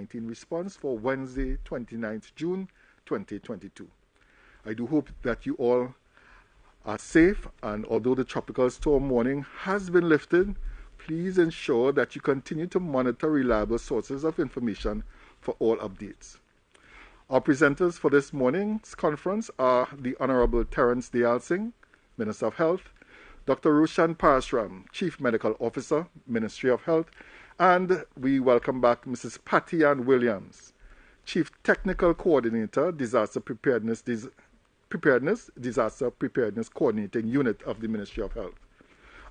COVID-19 response for Wednesday, 29th June 2022. I do hope that you all are safe, and although the tropical storm warning has been lifted, please ensure that you continue to monitor reliable sources of information for all updates. Our presenters for this morning's conference are the Honorable Terence Dayal Singh, Minister of Health, Dr. Roshan Parashram, Chief Medical Officer, Ministry of Health, and we welcome back Mrs. Patty Ann Williams, Chief Technical Coordinator, Disaster Preparedness Disaster Preparedness Coordinating Unit of the Ministry of Health.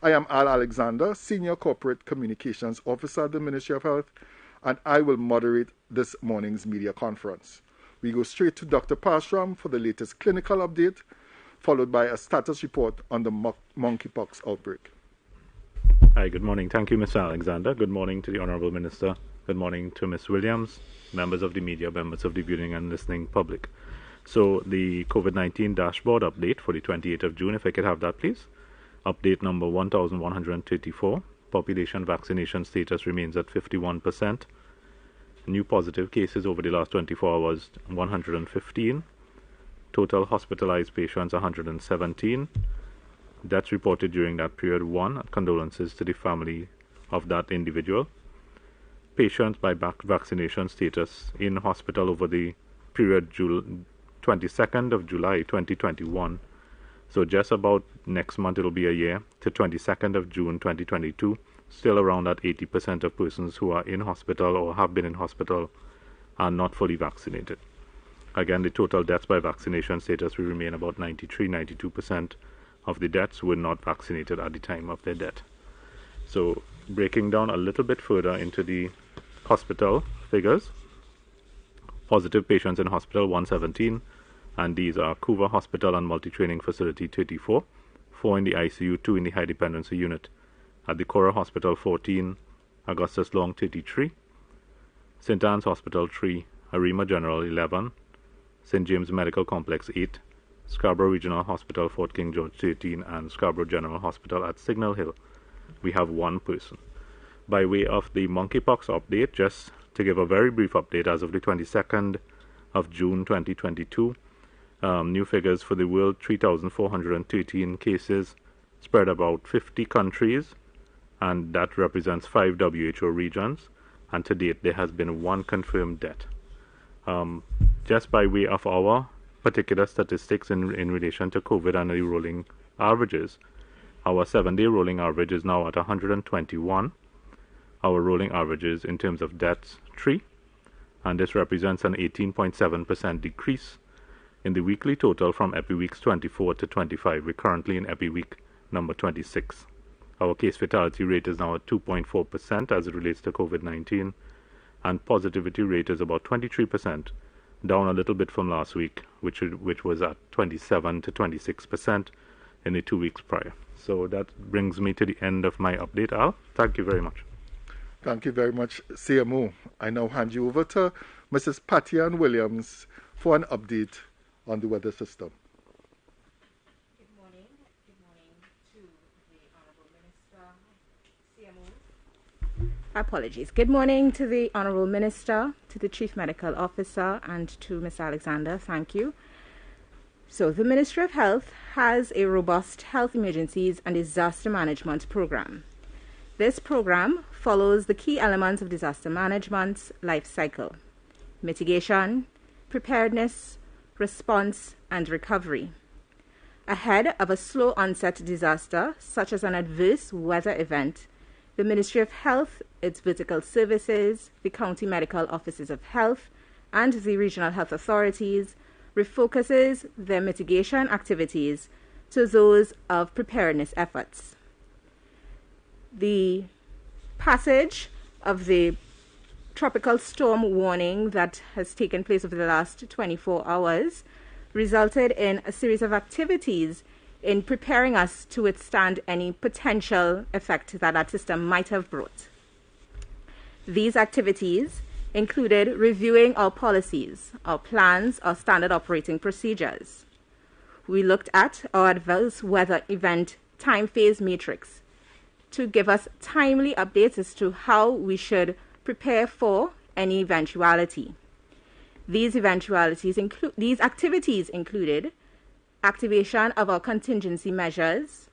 I am Al Alexander, Senior Corporate Communications Officer at the Ministry of Health, and I will moderate this morning's media conference. We go straight to Dr. Parashram for the latest clinical update, followed by a status report on the monkeypox outbreak. Hi, good morning. Thank you, Mr. Alexander. Good morning to the Honourable Minister. Good morning to Ms. Williams, members of the media, members of the viewing and listening public. So the COVID-19 dashboard update for the 28th of June, if I could have that, please. Update number 1,134. Population vaccination status remains at 51%. New positive cases over the last 24 hours, 115. Total hospitalized patients, 117. Deaths reported during that period, 1. Condolences to the family of that individual. Patients by vaccination status in hospital over the period 22nd of July 2021. So just about next month it'll be a year to 22nd of June 2022. Still around that 80% of persons who are in hospital or have been in hospital are not fully vaccinated. Again, the total deaths by vaccination status will remain about 93-92% of the deaths were not vaccinated at the time of their death. So breaking down a little bit further into the hospital figures, positive patients in hospital 117, and these are Couva Hospital and Multi-Training Facility 34, 4 in the ICU, 2 in the High Dependency Unit. At the Cora Hospital 14, Augustus Long 33, St. Anne's Hospital 3, Arima General 11, St. James Medical Complex 8, Scarborough Regional Hospital, Fort King George 13, and Scarborough General Hospital at Signal Hill. We have 1 person. By way of the monkeypox update, just to give a very brief update, as of the 22nd of June 2022, new figures for the world, 3,413 cases spread about 50 countries, and that represents 5 WHO regions, and to date there has been 1 confirmed death. Just by way of our particular statistics in relation to COVID and the rolling averages, our 7-day rolling average is now at 121. Our rolling averages in terms of deaths, 3, and this represents an 18.7% decrease in the weekly total from EpiWeeks 24 to 25. We're currently in EpiWeek number 26. Our case fatality rate is now at 2.4% as it relates to COVID-19, and positivity rate is about 23%, down a little bit from last week, which was at 27 to 26% in the 2 weeks prior. So that brings me to the end of my update, Al. Thank you very much. Thank you very much, CMO. I now hand you over to Mrs. Patty Ann Williams for an update on the weather system. Good morning. Good morning to the Honourable Minister, CMO. Apologies. Good morning to the Honourable Minister, to the Chief Medical Officer, and to Ms. Alexander. Thank you. So the Ministry of Health has a robust health emergencies and disaster management program. This program follows the key elements of disaster management's life cycle: mitigation, preparedness, response, and recovery. Ahead of a slow onset disaster, such as an adverse weather event, the Ministry of Health, its vertical services, the county medical offices of health, and the regional health authorities refocuses their mitigation activities to those of preparedness efforts. The passage of the tropical storm warning that has taken place over the last 24 hours resulted in a series of activities in preparing us to withstand any potential effect that that system might have brought. These activities included reviewing our policies, our plans, our standard operating procedures. We looked at our adverse weather event time phase matrix to give us timely updates as to how we should prepare for any eventuality. These activities included activation of our contingency measures,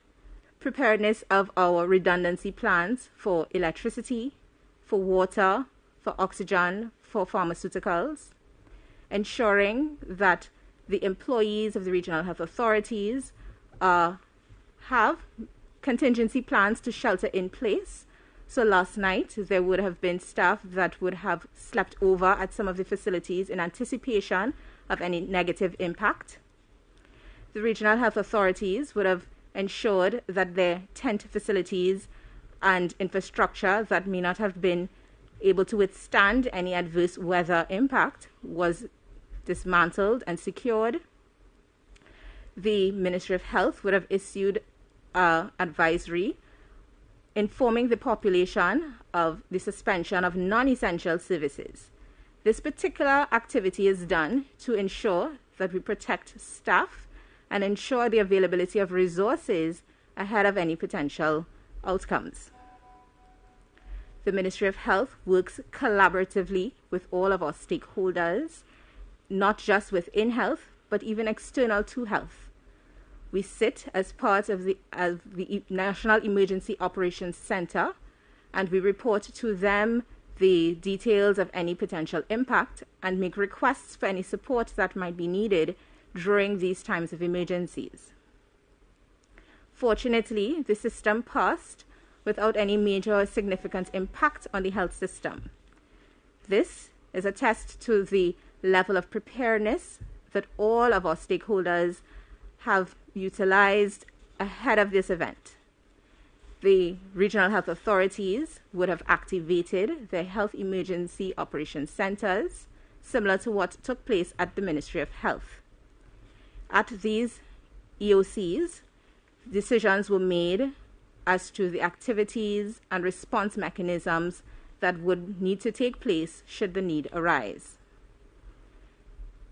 preparedness of our redundancy plans for electricity, for water, for oxygen, for pharmaceuticals, ensuring that the employees of the regional health authorities have contingency plans to shelter in place. So last night there would have been staff that would have slept over at some of the facilities in anticipation of any negative impact. The regional health authorities would have ensured that their tent facilities and infrastructure that may not have been able to withstand any adverse weather impact was dismantled and secured. The Ministry of Health would have issued an advisory informing the population of the suspension of non-essential services. This particular activity is done to ensure that we protect staff and ensure the availability of resources ahead of any potential outcomes. The Ministry of Health works collaboratively with all of our stakeholders, not just within health, but even external to health. We sit as part of the National Emergency Operations Center, and we report to them the details of any potential impact and make requests for any support that might be needed during these times of emergencies. Fortunately, the system passed without any major or significant impact on the health system. This is a test to the level of preparedness that all of our stakeholders have utilized ahead of this event. The regional health authorities would have activated their health emergency operations centers, similar to what took place at the Ministry of Health. At these EOCs, decisions were made as to the activities and response mechanisms that would need to take place should the need arise.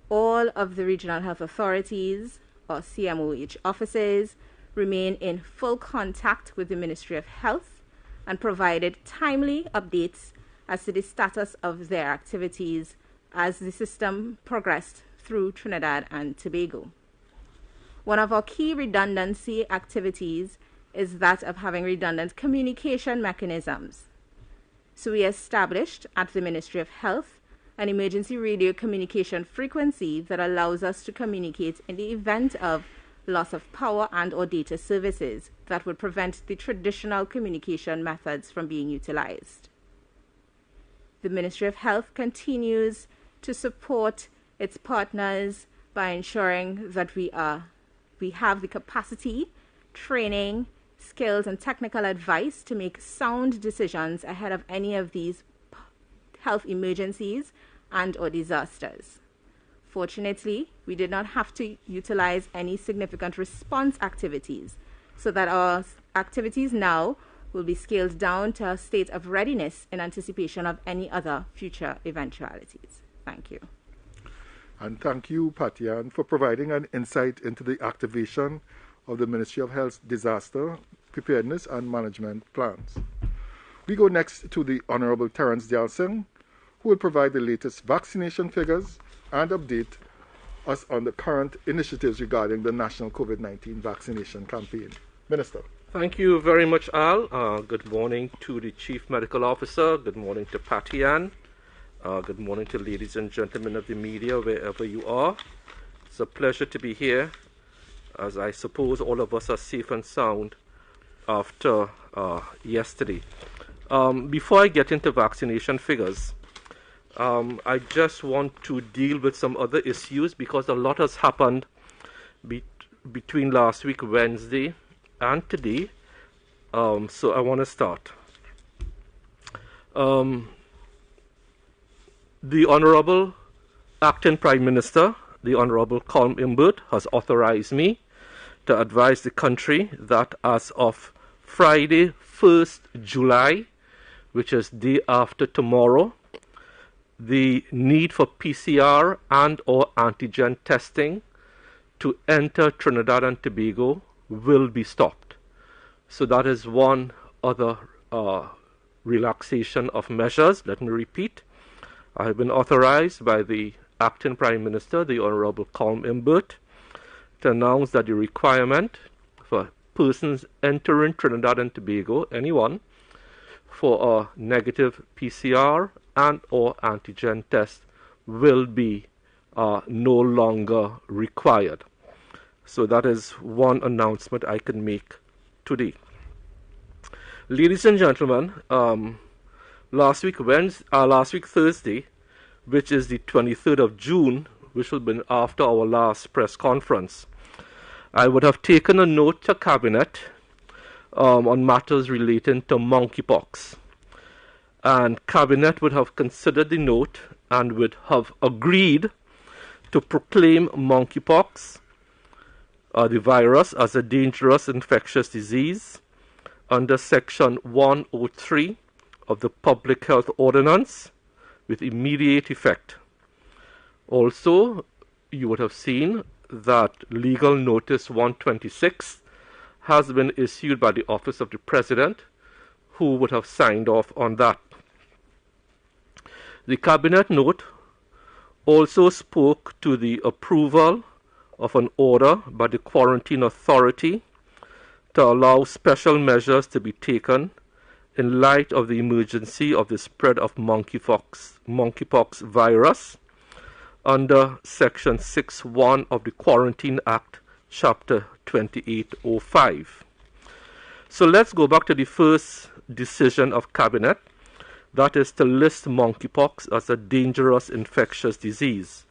All of the regional health authorities or CMOH offices remain in full contact with the Ministry of Health and provided timely updates as to the status of their activities as the system progressed through Trinidad and Tobago. One of our key redundancy activities is that of having redundant communication mechanisms. So we established at the Ministry of Health an emergency radio communication frequency that allows us to communicate in the event of loss of power and or data services that would prevent the traditional communication methods from being utilized. The Ministry of Health continues to support its partners by ensuring that we have the capacity, training, skills, and technical advice to make sound decisions ahead of any of these health emergencies and or disasters. Fortunately, we did not have to utilize any significant response activities, so that our activities now will be scaled down to a state of readiness in anticipation of any other future eventualities. Thank you. And thank you, Patian, for providing an insight into the activation of the Ministry of Health's disaster preparedness and management plans. We go next to the Honorable Terence Dialson, who will provide the latest vaccination figures and update us on the current initiatives regarding the national COVID-19 vaccination campaign. Minister. Thank you very much, Al. Good morning to the Chief Medical Officer. Good morning to Patian. Good morning to ladies and gentlemen of the media, wherever you are. It's a pleasure to be here, as I suppose all of us are safe and sound after yesterday. Before I get into vaccination figures, I just want to deal with some other issues because a lot has happened between last week, Wednesday, and today. So I want to start. The Honorable Acting Prime Minister, the Honorable Colm Imbert, has authorized me to advise the country that as of Friday, 1st July, which is day after tomorrow, the need for PCR and or antigen testing to enter Trinidad and Tobago will be stopped. So that is one other relaxation of measures. Let me repeat. I have been authorized by the Acting Prime Minister, the Honorable Colm Imbert, to announce that the requirement for persons entering Trinidad and Tobago, anyone, for a negative PCR and or antigen test will be no longer required. So that is one announcement I can make today. Ladies and gentlemen, last week Thursday, which is the 23rd of June, which will be after our last press conference, I would have taken a note to Cabinet on matters relating to monkeypox. And Cabinet would have considered the note and would have agreed to proclaim monkeypox, the virus, as a dangerous infectious disease under Section 103 of the Public Health Ordinance with immediate effect. Also, you would have seen that Legal Notice 126 has been issued by the Office of the President, who would have signed off on that. The Cabinet note also spoke to the approval of an order by the Quarantine Authority to allow special measures to be taken in light of the emergency of the spread of monkeypox virus under Section 6.1 of the Quarantine Act, Chapter 2805. So let's go back to the first decision of Cabinet, that is to list monkeypox as a dangerous infectious disease.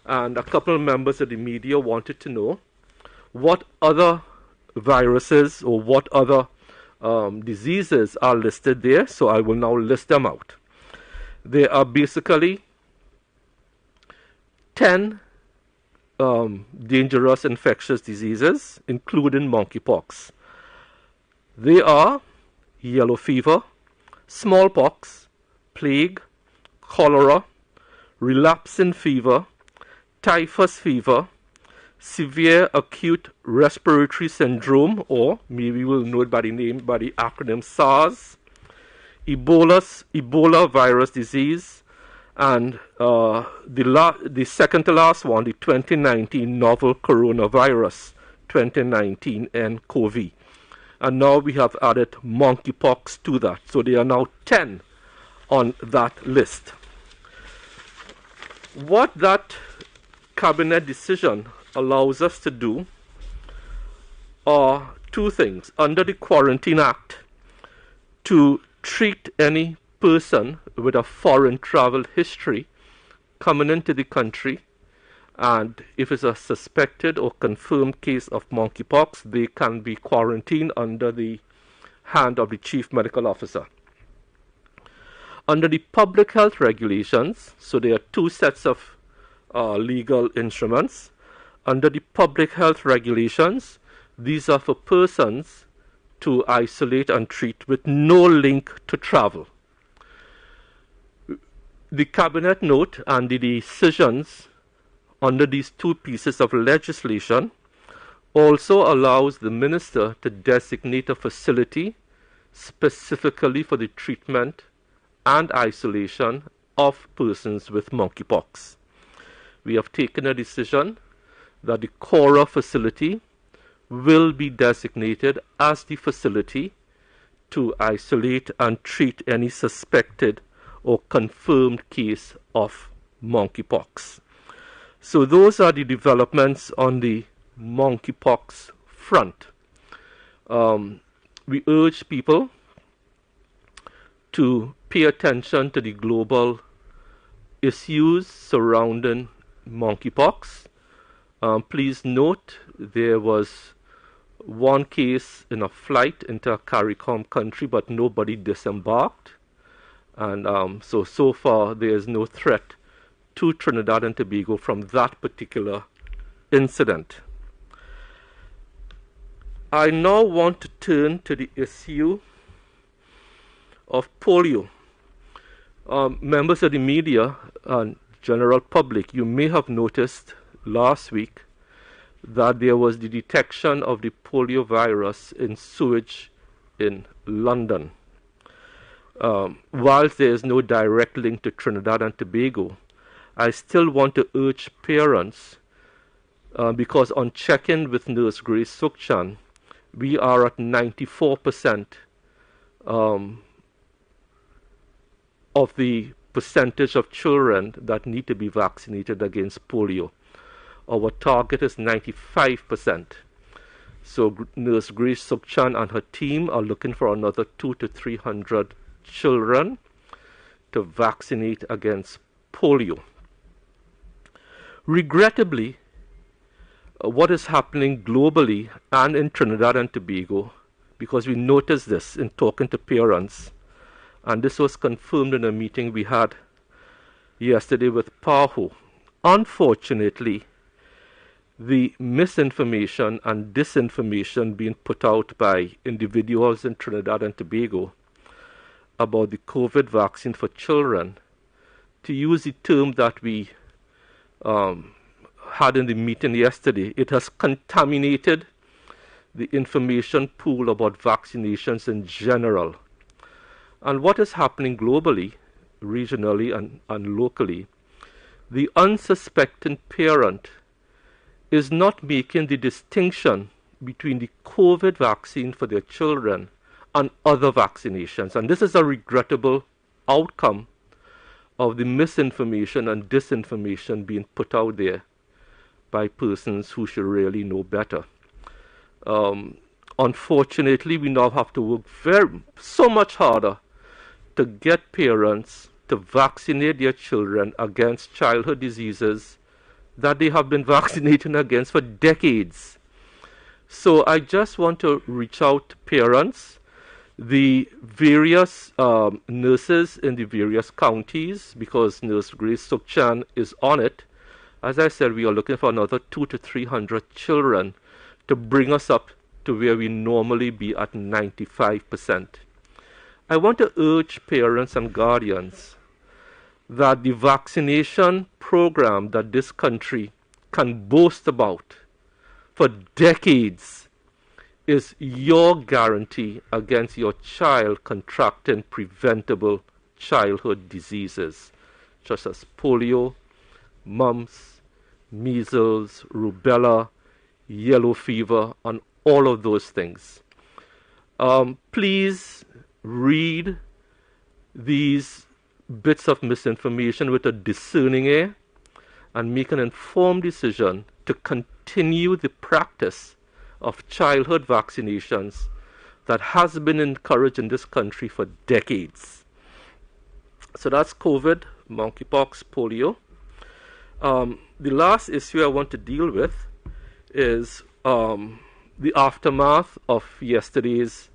And a couple of members of the media wanted to know what other viruses or what other diseases are listed there, so I will now list them out. There are basically 10 dangerous infectious diseases, including monkeypox. They are yellow fever, smallpox, plague, cholera, relapsing fever, typhus fever, severe acute respiratory syndrome, or maybe we'll know it by the acronym SARS, Ebola virus disease, and the second to last one, the 2019 novel coronavirus, 2019 nCoV. And now we have added monkeypox to that. So there are now 10 on that list. What that Cabinet decision allows us to do are two things. Under the Quarantine Act, to treat any person with a foreign travel history coming into the country, and if it's a suspected or confirmed case of monkeypox, they can be quarantined under the hand of the Chief Medical Officer. Under the public health regulations, so there are two sets of legal instruments. Under the public health regulations, these are for persons to isolate and treat with no link to travel. The Cabinet note and the decisions under these two pieces of legislation also allows the Minister to designate a facility specifically for the treatment and isolation of persons with monkeypox. We have taken a decision that the Cora facility will be designated as the facility to isolate and treat any suspected or confirmed case of monkeypox. So those are the developments on the monkeypox front. We urge people to pay attention to the global issues surrounding monkeypox. Please note there was one case in a flight into a CARICOM country, but nobody disembarked. And so far there is no threat to Trinidad and Tobago from that particular incident. I now want to turn to the issue of polio. Members of the media and general public, you may have noticed last week that there was the detection of the polio virus in sewage in London. whilst there is no direct link to Trinidad and Tobago, I still want to urge parents, because on check-in with Nurse Grace Sukchan, we are at 94% of the percentage of children that need to be vaccinated against polio. Our target is 95%. So Nurse Grace Sukchan and her team are looking for another 200 to 300 children to vaccinate against polio. Regrettably, what is happening globally and in Trinidad and Tobago, because we noticed this in talking to parents, and this was confirmed in a meeting we had yesterday with PAHO. Unfortunately, the misinformation and disinformation being put out by individuals in Trinidad and Tobago about the COVID vaccine for children, to use the term that we had in the meeting yesterday, it has contaminated the information pool about vaccinations in general. And what is happening globally, regionally and locally, the unsuspecting parent is not making the distinction between the COVID vaccine for their children and other vaccinations. And this is a regrettable outcome of the misinformation and disinformation being put out there by persons who should really know better. Unfortunately, we now have to work so much harder to get parents to vaccinate their children against childhood diseases that they have been vaccinating against for decades. So I just want to reach out to parents, the various nurses in the various counties, because Nurse Grace Sukchan is on it. As I said, we are looking for another 200 to 300 children to bring us up to where we normally be at 95%. I want to urge parents and guardians that the vaccination program that this country can boast about for decades is your guarantee against your child contracting preventable childhood diseases such as polio, mumps, measles, rubella, yellow fever, and all of those things. Please read these bits of misinformation with a discerning ear and make an informed decision to continue the practice of childhood vaccinations that has been encouraged in this country for decades. So that's COVID, monkeypox, polio. The last issue I want to deal with is the aftermath of yesterday's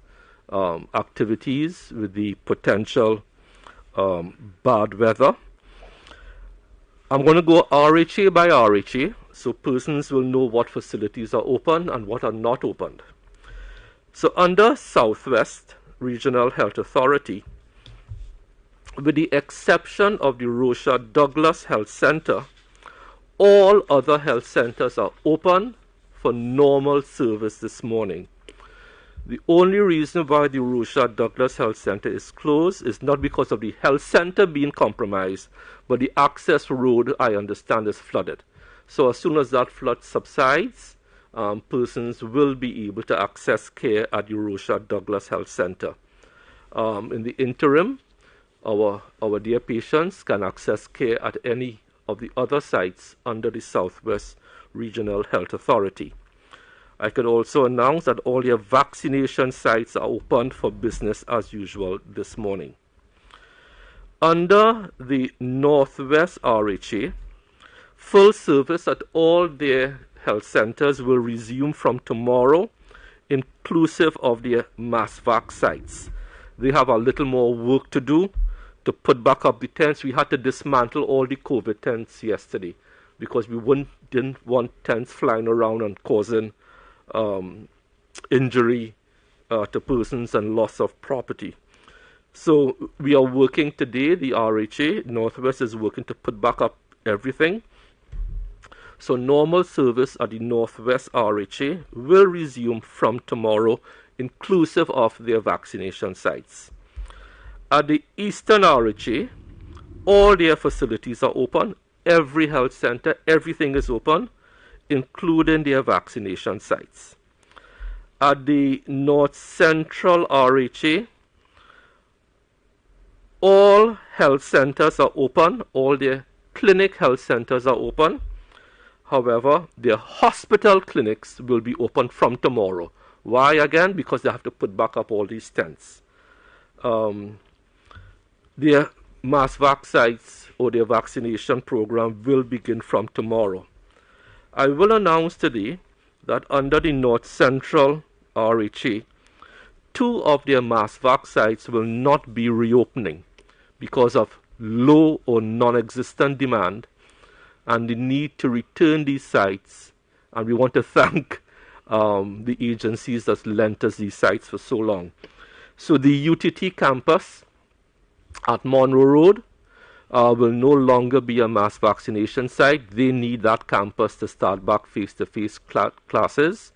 activities with the potential bad weather. I'm going to go RHA by RHA so persons will know what facilities are open and what are not opened. So under Southwest Regional Health Authority, with the exception of the Rocha Douglas Health Center, all other health centers are open for normal service this morning. The only reason why the Rocha Douglas Health Center is closed is not because of the health center being compromised, but the access road, I understand, is flooded. So as soon as that flood subsides, persons will be able to access care at the Rocha Douglas Health Center. In the interim, our dear patients can access care at any of the other sites under the Southwest Regional Health Authority. I could also announce that all your vaccination sites are open for business as usual this morning. Under the Northwest RHA, full service at all their health centers will resume from tomorrow, inclusive of their MassVac sites. They have a little more work to do to put back up the tents. We had to dismantle all the COVID tents yesterday because we didn't want tents flying around and causing injury to persons and loss of property. So we are working today, the RHA, Northwest is working to put back up everything. So normal service at the Northwest RHA will resume from tomorrow, inclusive of their vaccination sites. At the Eastern RHA, all their facilities are open. Every health center, everything is open, including their vaccination sites. At the North Central RHA, all health centers are open. All their clinic health centers are open. However, their hospital clinics will be open from tomorrow. Why again? Because they have to put back up all these tents. Their mass vac sites or their vaccination program will begin from tomorrow. I will announce today that under the North Central RHA, 2 of their mass vac sites will not be reopening because of low or non-existent demand and the need to return these sites. And we want to thank the agencies that lent us these sites for so long. So the UTT campus at Monroe Road will no longer be a mass vaccination site. They need that campus to start back face-to-face classes.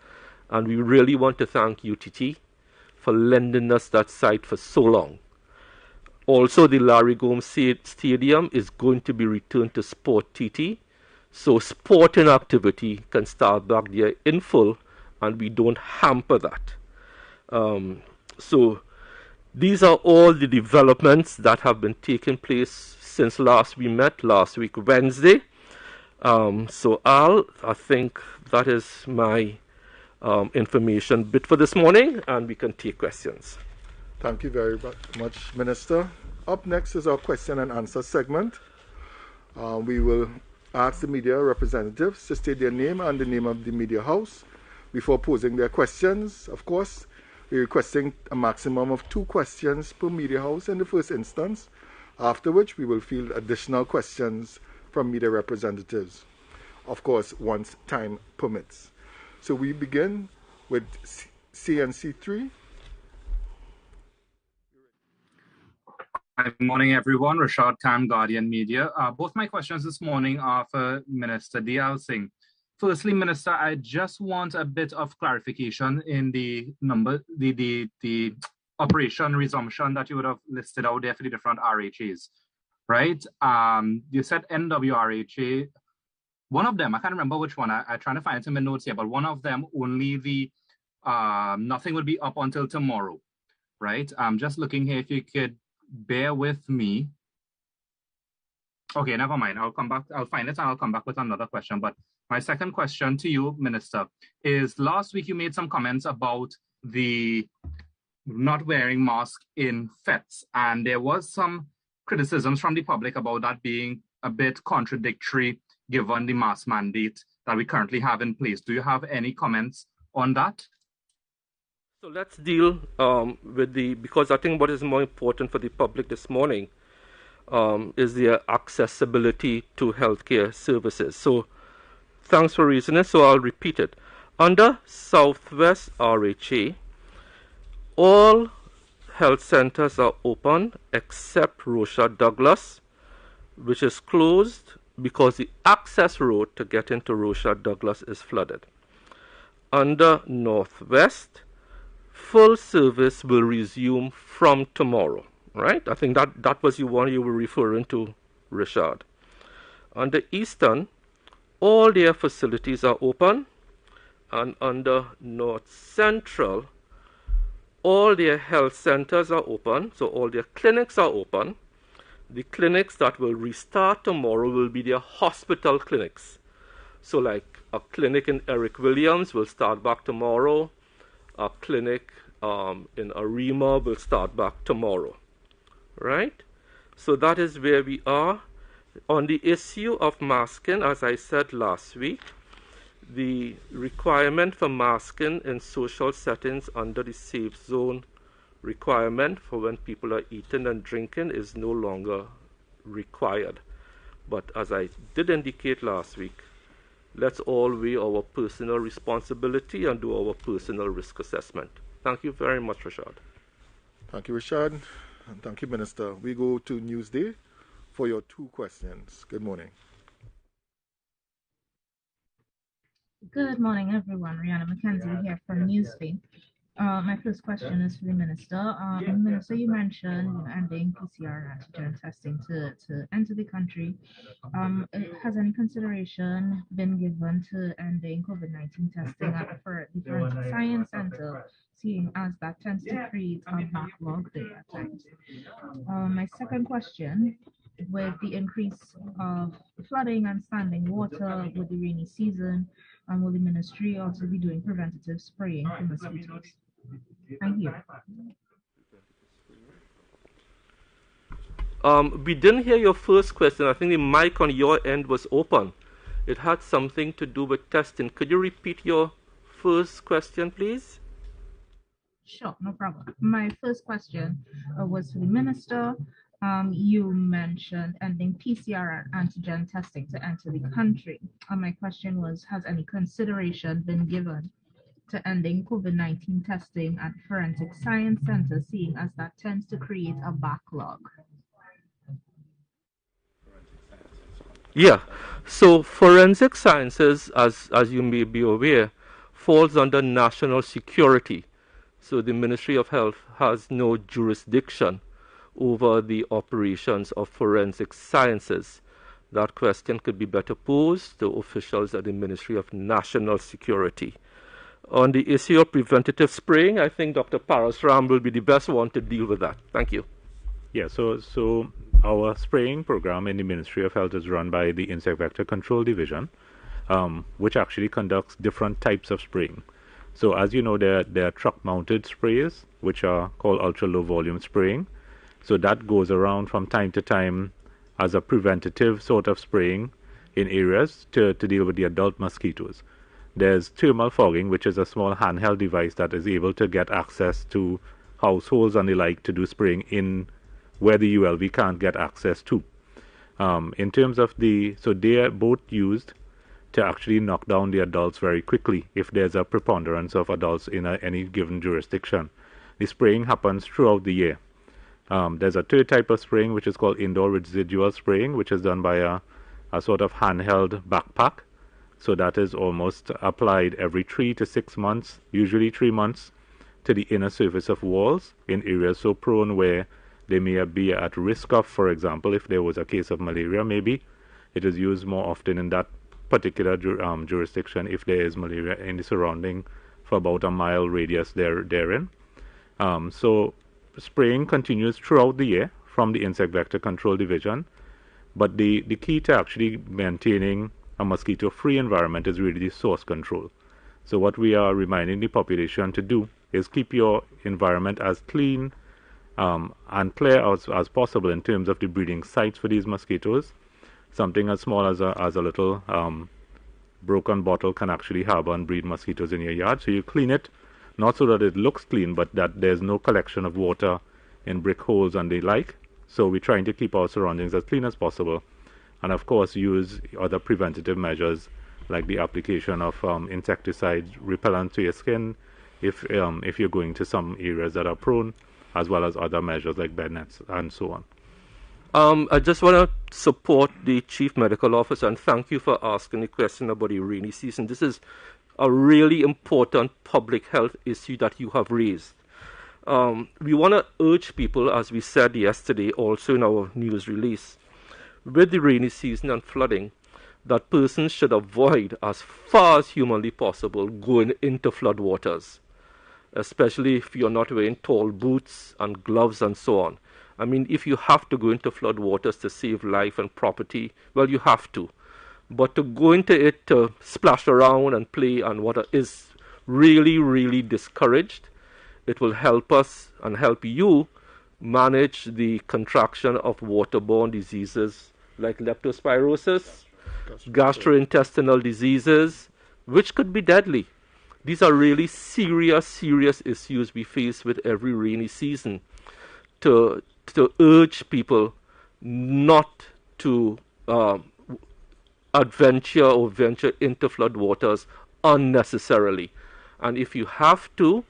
And we really want to thank UTT for lending us that site for so long. Also, the Larry Gomes Stadium is going to be returned to Sport TT. So sporting activity can start back there in full, and we don't hamper that. So these are all the developments that have been taking place since last we met, last week Wednesday. So Al, I think that is my information bit for this morning, and we can take questions. Thank you very much, Minister. Up next is our question and answer segment. We will ask the media representatives to state their name and the name of the media house before posing their questions. Of course, we're requesting a maximum of 2 questions per media house in the first instance, after which we will field additional questions from media representatives, of course, once time permits. So we begin with CNC3. Good morning, everyone. Rashad Khan, Guardian Media. Both my questions this morning are for Minister Dayal Singh. Firstly, Minister, I just want a bit of clarification in the operation resumption that you would have listed out there for the different RHAs, right? You said NWRHA. One of them, I can't remember which one. I'm trying to find some notes here, but one of them only the nothing will be up until tomorrow, right? I'm just looking here. If you could bear with me. Okay, never mind. I'll come back. I'll find it and I'll come back with another question. But my second question to you, Minister, is last week you made some comments about the not wearing masks in FETs, and there was some criticisms from the public about that being a bit contradictory given the mask mandate that we currently have in place. Do you have any comments on that? So let's deal with because I think what is more important for the public this morning is their accessibility to healthcare services. So thanks for raising it, so I'll repeat it. Under Southwest RHA, all health centers are open except Rocha Douglas, which is closed because the access road to get into Rocha Douglas is flooded. Under Northwest, full service will resume from tomorrow, right? I think that was you were referring to, Richard. Under Eastern, all their facilities are open, and under North Central, all their health centers are open, so all their clinics are open. The clinics that will restart tomorrow will be their hospital clinics. So like a clinic in Eric Williams will start back tomorrow. A clinic in Arima will start back tomorrow, right? So that is where we are. On the issue of masking, as I said last week, the requirement for masking in social settings under the safe zone requirement for when people are eating and drinking is no longer required. But as I did indicate last week, let's all weigh our personal responsibility and do our personal risk assessment. Thank you very much, Rashad. Thank you, Rashad. And thank you, Minister. We go to Newsday for your 2 questions. Good morning. Good morning, everyone. Rihanna McKenzie here from Newsday. My first question is for the Minister. Minister, you mentioned ending PCR antigen testing to enter the country. Has any consideration been given to ending COVID-19 testing at the Forensic Science Center, seeing as that tends to create a backlog there at times? My second question, with the increase of flooding and standing water with the rainy season, will the ministry also be doing preventative spraying for mosquitoes? Thank you. We didn't hear your first question. I think the mic on your end was open. It had something to do with testing. Could you repeat your first question, please? Sure, no problem. My first question was for the Minister. You mentioned ending PCR antigen testing to enter the country. My question was, has any consideration been given to ending COVID-19 testing at Forensic Science Center, seeing as that tends to create a backlog? Yeah, so forensic sciences, as you may be aware, falls under national security. So the Ministry of Health has no jurisdiction over the operations of forensic sciences. That question could be better posed to officials at the Ministry of National Security. On the issue of preventative spraying, I think Dr. Parasram will be the best one to deal with that. Thank you. Yeah, so our spraying program in the Ministry of Health is run by the Insect Vector Control Division, which actually conducts different types of spraying. So as you know, there are truck-mounted sprays, which are called ultra-low volume spraying. So that goes around from time to time as a preventative sort of spraying in areas to deal with the adult mosquitoes. There's thermal fogging, which is a small handheld device that is able to get access to households and the like to do spraying in where the ULV can't get access to. In terms of so they are both used to actually knock down the adults very quickly if there's a preponderance of adults in any given jurisdiction. The spraying happens throughout the year. There's a third type of spraying, which is called indoor residual spraying, which is done by a sort of handheld backpack. So that is almost applied every 3 to 6 months, usually 3 months, to the inner surface of walls in areas so prone where they may be at risk of, for example, if there was a case of malaria, maybe it is used more often in that particular jurisdiction if there is malaria in the surrounding for about a mile radius therein. So spraying continues throughout the year from the Insect Vector Control Division, but the key to actually maintaining a mosquito-free environment is really the source control. So what we are reminding the population to do is keep your environment as clean and clear as possible in terms of the breeding sites for these mosquitoes. Something as small as a little broken bottle can actually harbor and breed mosquitoes in your yard. So you clean it, not so that it looks clean, but that there's no collection of water in brick holes and the like. So we're trying to keep our surroundings as clean as possible. And of course use other preventative measures like the application of insecticide repellent to your skin if you're going to some areas that are prone, as well as other measures like bed nets and so on. I just want to support the Chief Medical Officer and thank you for asking the question about the rainy season. This is a really important public health issue that you have raised. We want to urge people, as we said yesterday also in our news release, with the rainy season and flooding, that persons should avoid as far as humanly possible going into flood waters, especially if you're not wearing tall boots and gloves and so on. I mean, if you have to go into flood waters to save life and property, well, you have to. But to go into it to splash around and play and water is really, really discouraged. It will help us and help you manage the contraction of waterborne diseases like leptospirosis, gastrointestinal diseases, which could be deadly. These are really serious issues we face with every rainy season. To urge people not to venture into flood waters unnecessarily. And if you have to,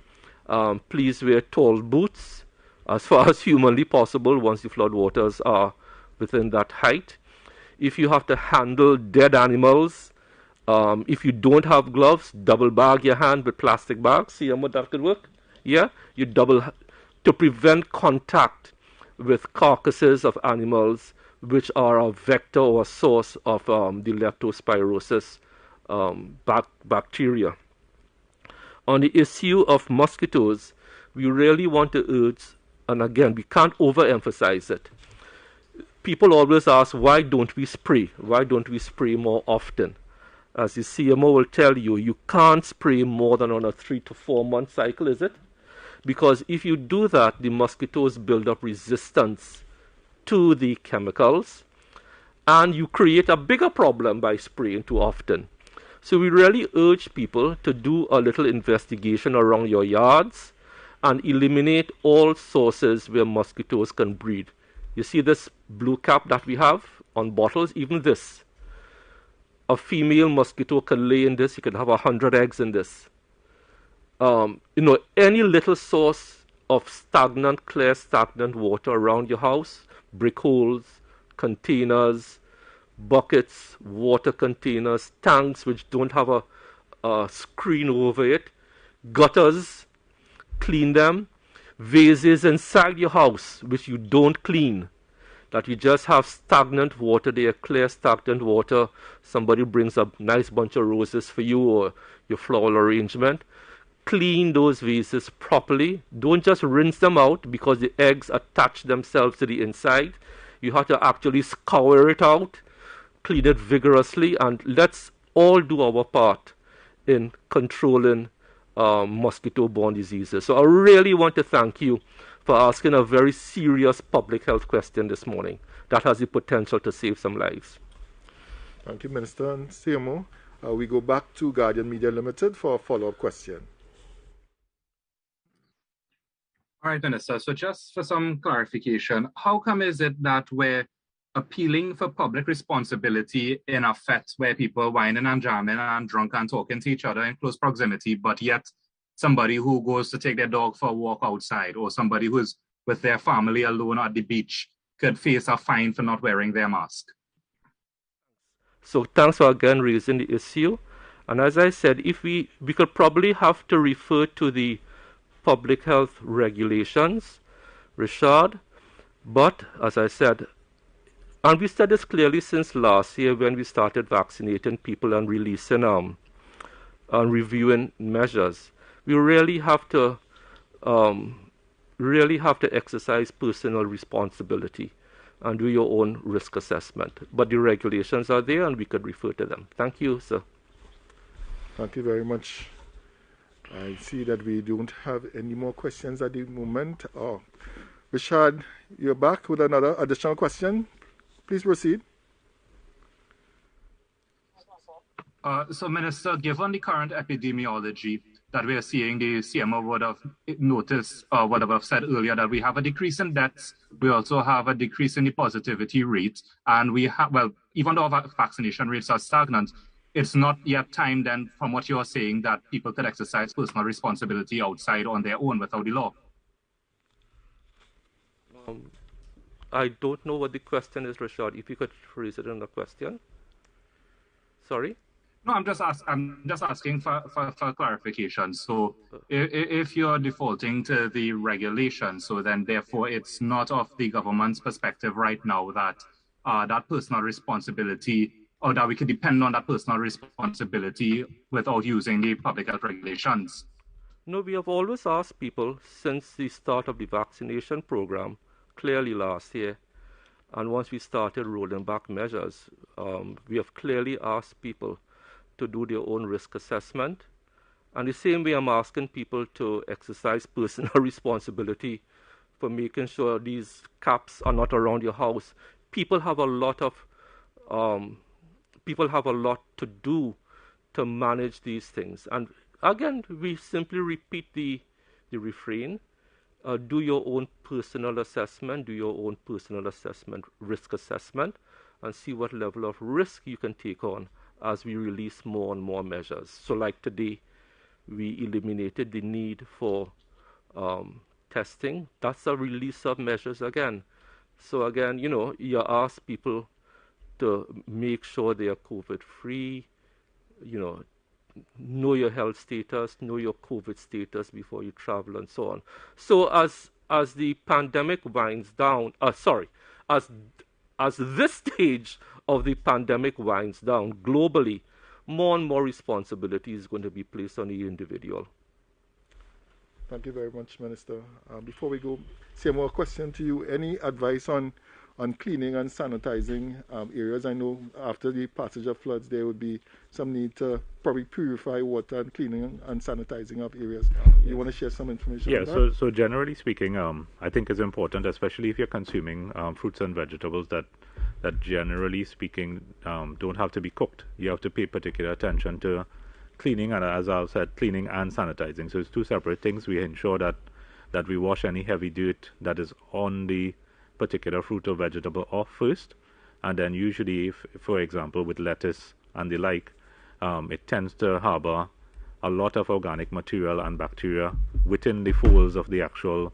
please wear tall boots as far as humanly possible once the flood waters are within that height. If you have to handle dead animals, if you don't have gloves, double bag your hand with plastic bags. See how much that could work? Yeah, you double to prevent contact with carcasses of animals which are a vector or a source of the leptospirosis bacteria. On the issue of mosquitoes, we really want to urge, and again, we can't overemphasize it. People always ask, why don't we spray? Why don't we spray more often? As the CMO will tell you, you can't spray more than on a 3 to 4 month cycle, is it? Because if you do that, the mosquitoes build up resistance to the chemicals, and you create a bigger problem by spraying too often. So we really urge people to do a little investigation around your yards and eliminate all sources where mosquitoes can breed. You see this blue cap that we have on bottles, even this. A female mosquito can lay in this, you can have 100 eggs in this. Any little source of stagnant, clear, stagnant water around your house, brick holes, containers, buckets, water containers, tanks which don't have a screen over it, gutters, clean them, vases inside your house which you don't clean, that you just have stagnant water there, clear stagnant water. Somebody brings a nice bunch of roses for you or your floral arrangement. Clean those vases properly. Don't just rinse them out because the eggs attach themselves to the inside. You have to actually scour it out, clean it vigorously, and let's all do our part in controlling mosquito-borne diseases. So I really want to thank you for asking a very serious public health question this morning that has the potential to save some lives. Thank you, Minister. And CMO, we go back to Guardian Media Limited for a follow-up question. All right, Minister. So just for some clarification, how come is it that we're appealing for public responsibility in a fete where people whining and jamming and drunk and talking to each other in close proximity, but yet somebody who goes to take their dog for a walk outside or somebody who's with their family alone at the beach could face a fine for not wearing their mask? So thanks for again raising the issue. And as I said, if we could probably have to refer to the public health regulations, Richard, but as I said, and we said this clearly since last year when we started vaccinating people and releasing and reviewing measures. We really have to exercise personal responsibility and do your own risk assessment. But the regulations are there and we could refer to them. Thank you, sir. Thank you very much. I see that we don't have any more questions at the moment. Oh, Richard, you're back with another additional question. Please proceed. So, Minister, given the current epidemiology that we are seeing, the CMO would have noticed, what I've said earlier, that we have a decrease in deaths. We also have a decrease in the positivity rate. And we have, well, even though our vaccination rates are stagnant, it's not yet time then, from what you're saying, that people could exercise personal responsibility outside on their own without the law. I don't know what the question is, Rashad. If you could phrase it in the question. Sorry? No, I'm just asking for clarification. So if you're defaulting to the regulation, so then therefore it's not of the government's perspective right now that that personal responsibility, or that we could depend on that personal responsibility without using the public health regulations. No, we have always asked people since the start of the vaccination program, clearly last year, and once we started rolling back measures, we have clearly asked people to do their own risk assessment. And the same way I'm asking people to exercise personal responsibility for making sure these caps are not around your house. People have a lot to do to manage these things. And again, we simply repeat the refrain. Do your own personal assessment, do your own personal assessment, risk assessment, and see what level of risk you can take on as we release more and more measures. So like today, we eliminated the need for testing. That's a release of measures again. So again, you ask people to make sure they are COVID-free, know your health status, know your COVID status before you travel, and so on. So as the pandemic winds down, as this stage of the pandemic winds down globally, more and more responsibility is going to be placed on the individual. Thank you very much, Minister. Before we go, same more question to you. Any advice on cleaning and sanitizing areas? I know after the passage of floods, there would be some need to probably purify water and cleaning and sanitizing of areas. You want to share some information on that? So generally speaking, I think it's important, especially if you're consuming fruits and vegetables that generally speaking don't have to be cooked. You have to pay particular attention to cleaning, and as I've said, cleaning and sanitizing. So it's two separate things. We ensure that we wash any heavy dirt that is on the particular fruit or vegetable off first, and then usually, if, for example, with lettuce and the like, it tends to harbor a lot of organic material and bacteria within the folds of the actual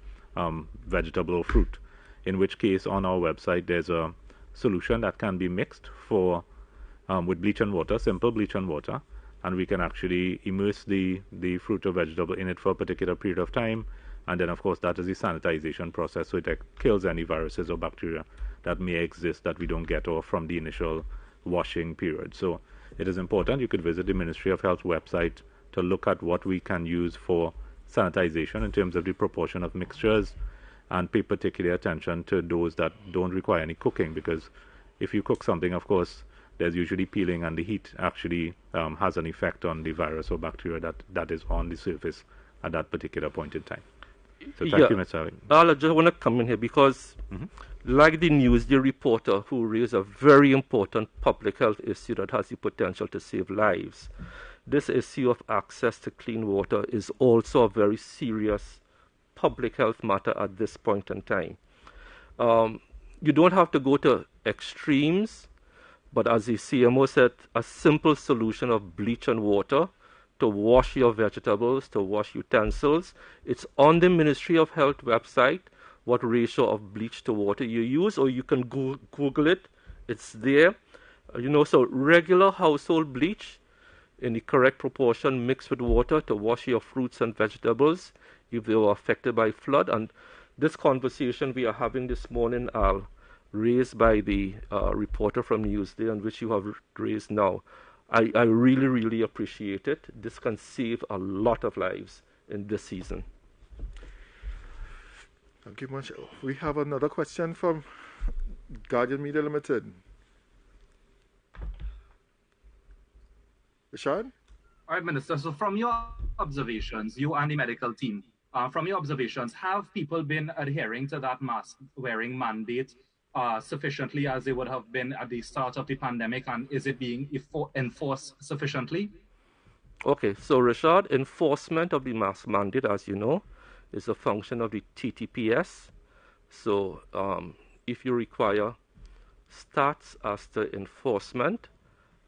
vegetable or fruit, in which case on our website there's a solution that can be mixed for with bleach and water, simple bleach and water, and we can actually immerse the fruit or vegetable in it for a particular period of time, and then of course that is the sanitization process, so it kills any viruses or bacteria that may exist that we don't get off from the initial washing period. So it is important. You could visit the Ministry of Health website to look at what we can use for sanitization in terms of the proportion of mixtures, and pay particular attention to those that don't require any cooking, because if you cook something, of course, there's usually peeling, and the heat actually has an effect on the virus or bacteria that is on the surface at that particular point in time. So thank you, Mr. I just want to come in here because, like the Newsday reporter who raised a very important public health issue that has the potential to save lives, this issue of access to clean water is also a very serious public health matter at this point in time. You don't have to go to extremes, but as the CMO said, a simple solution of bleach and water to wash your vegetables, to wash utensils. It's on the Ministry of Health website what ratio of bleach to water you use, or you can Google it. It's there. So regular household bleach in the correct proportion mixed with water to wash your fruits and vegetables if they were affected by flood. And this conversation we are having this morning, Al, raised by the reporter from Newsday, and which you have raised now, I really, really appreciate it. This can save a lot of lives in this season. Thank you much. We have another question from Guardian Media Limited. Richard? All right, Minister. So from your observations, you and the medical team, from your observations, have people been adhering to that mask wearing mandate sufficiently as they would have been at the start of the pandemic, and is it being enforced sufficiently? Okay, so Richard, enforcement of the mask mandate, as you know, is a function of the TTPS. So if you require stats as to enforcement,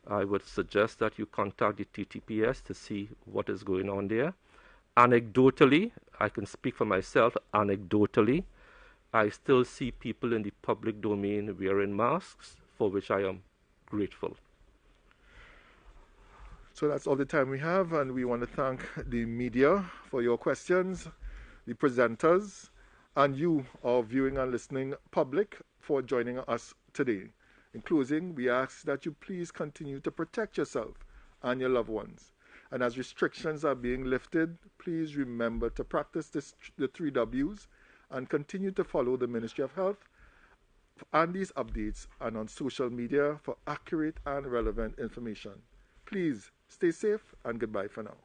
I would suggest that you contact the TTPS to see what is going on there. Anecdotally, I can speak for myself, anecdotally, I still see people in the public domain wearing masks, for which I am grateful. So that's all the time we have, and we want to thank the media for your questions, the presenters, and you, our viewing and listening public, for joining us today. In closing, we ask that you please continue to protect yourself and your loved ones. And as restrictions are being lifted, please remember to practice the 3 W's and continue to follow the Ministry of Health and these updates and on social media for accurate and relevant information. Please stay safe and goodbye for now.